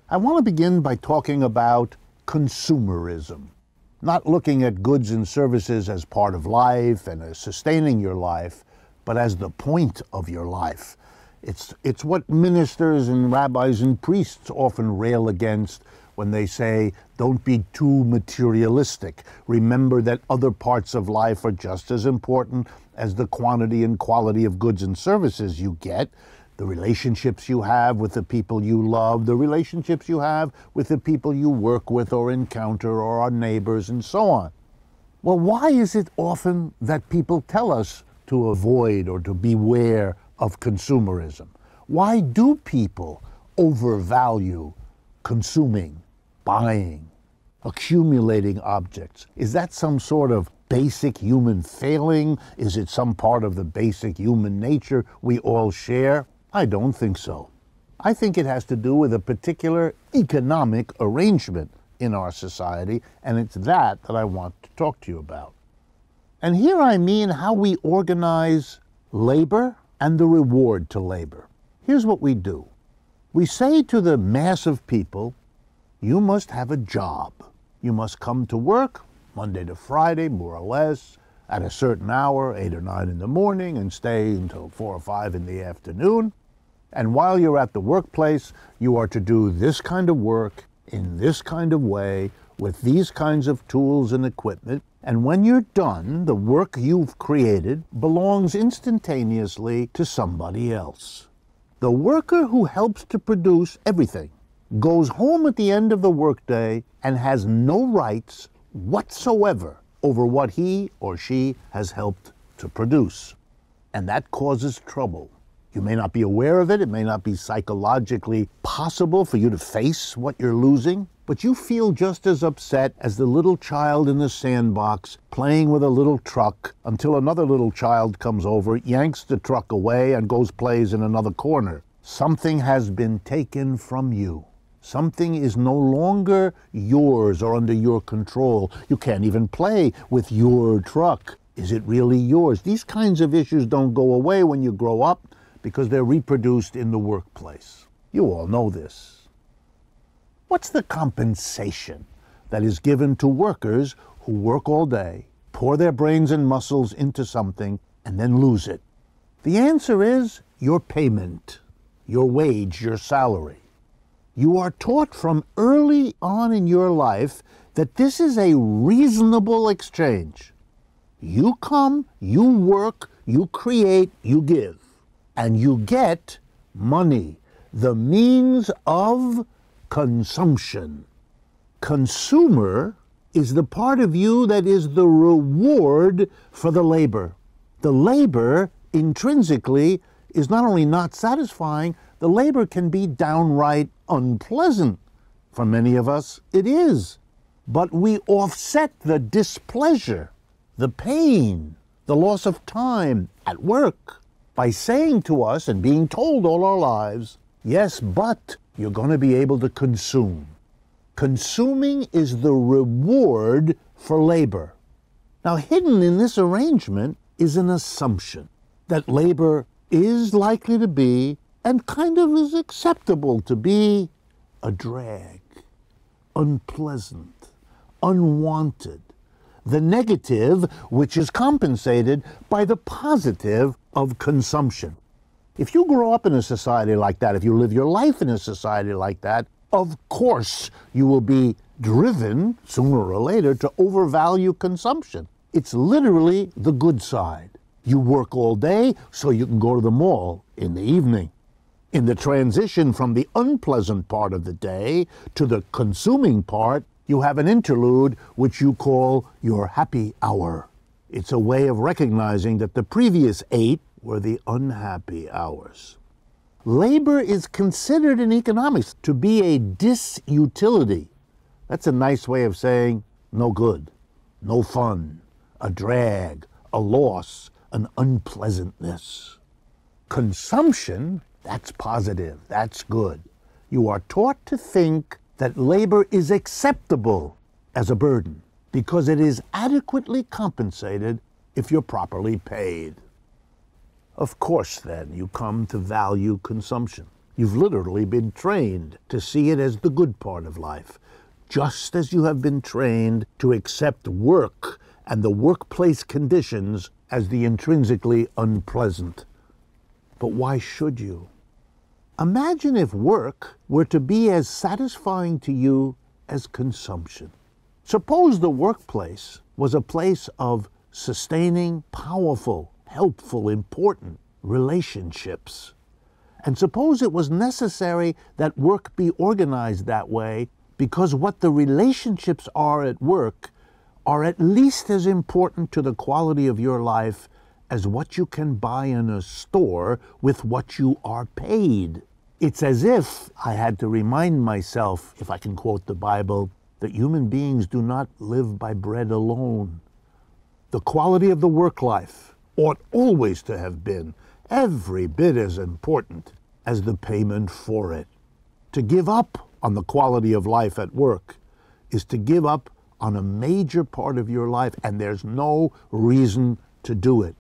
I want to begin by talking about consumerism, not looking at goods and services as part of life and as sustaining your life, but as the point of your life. It's what ministers and rabbis and priests often rail against when they say, don't be too materialistic. Remember that other parts of life are just as important as the quantity and quality of goods and services you get, the relationships you have with the people you love, the relationships you have with the people you work with or encounter or are neighbors and so on. Well, why is it often that people tell us to avoid or to beware of consumerism? Why do people overvalue consuming, buying, accumulating objects? Is that some sort of basic human failing? Is it some part of the basic human nature we all share? I don't think so. I think it has to do with a particular economic arrangement in our society, and it's that I want to talk to you about. And here I mean how we organize labor and the reward to labor. Here's what we do. We say to the mass of people, you must have a job. You must come to work Monday to Friday, more or less, at a certain hour, 8 or 9 in the morning, and stay until 4 or 5 in the afternoon. And while you're at the workplace, you are to do this kind of work in this kind of way with these kinds of tools and equipment. And when you're done, the work you've created belongs instantaneously to somebody else. The worker who helps to produce everything goes home at the end of the workday and has no rights whatsoever over what he or she has helped to produce. And that causes trouble. You may not be aware of it. It may not be psychologically possible for you to face what you're losing, but you feel just as upset as the little child in the sandbox playing with a little truck until another little child comes over, yanks the truck away, and goes plays in another corner. Something has been taken from you. Something is no longer yours or under your control. You can't even play with your truck. Is it really yours? These kinds of issues don't go away when you grow up because they're reproduced in the workplace. You all know this. What's the compensation that is given to workers who work all day, pour their brains and muscles into something, and then lose it? The answer is your payment, your wage, your salary. You are taught from early on in your life that this is a reasonable exchange. You come, you work, you create, you give, and you get money, the means of consumption. Consumer is the part of you that is the reward for the labor. The labor intrinsically is not only not satisfying, the labor can be downright unpleasant. For many of us, it is. But we offset the displeasure, the pain, the loss of time at work by saying to us and being told all our lives, yes, but you're going to be able to consume. Consuming is the reward for labor. Now, hidden in this arrangement is an assumption that labor is likely to be, and kind of is acceptable to be, a drag, unpleasant, unwanted, the negative which is compensated by the positive of consumption. If you grow up in a society like that, if you live your life in a society like that, of course you will be driven, sooner or later, to overvalue consumption. It's literally the good side. You work all day so you can go to the mall in the evening. In the transition from the unpleasant part of the day to the consuming part, you have an interlude which you call your happy hour. It's a way of recognizing that the previous 8 were the unhappy hours. Labor is considered in economics to be a disutility. That's a nice way of saying no good, no fun, a drag, a loss, an unpleasantness. Consumption, that's positive, that's good. You are taught to think that labor is acceptable as a burden because it is adequately compensated if you're properly paid. Of course, then, you come to value consumption. You've literally been trained to see it as the good part of life, just as you have been trained to accept work and the workplace conditions as the intrinsically unpleasant. But why should you? Imagine if work were to be as satisfying to you as consumption. Suppose the workplace was a place of sustaining, powerful, helpful, important relationships. And suppose it was necessary that work be organized that way because what the relationships are at work are at least as important to the quality of your life as what you can buy in a store with what you are paid. It's as if I had to remind myself, if I can quote the Bible, that human beings do not live by bread alone. The quality of the work life ought always to have been every bit as important as the payment for it. To give up on the quality of life at work is to give up on a major part of your life, and there's no reason to do it.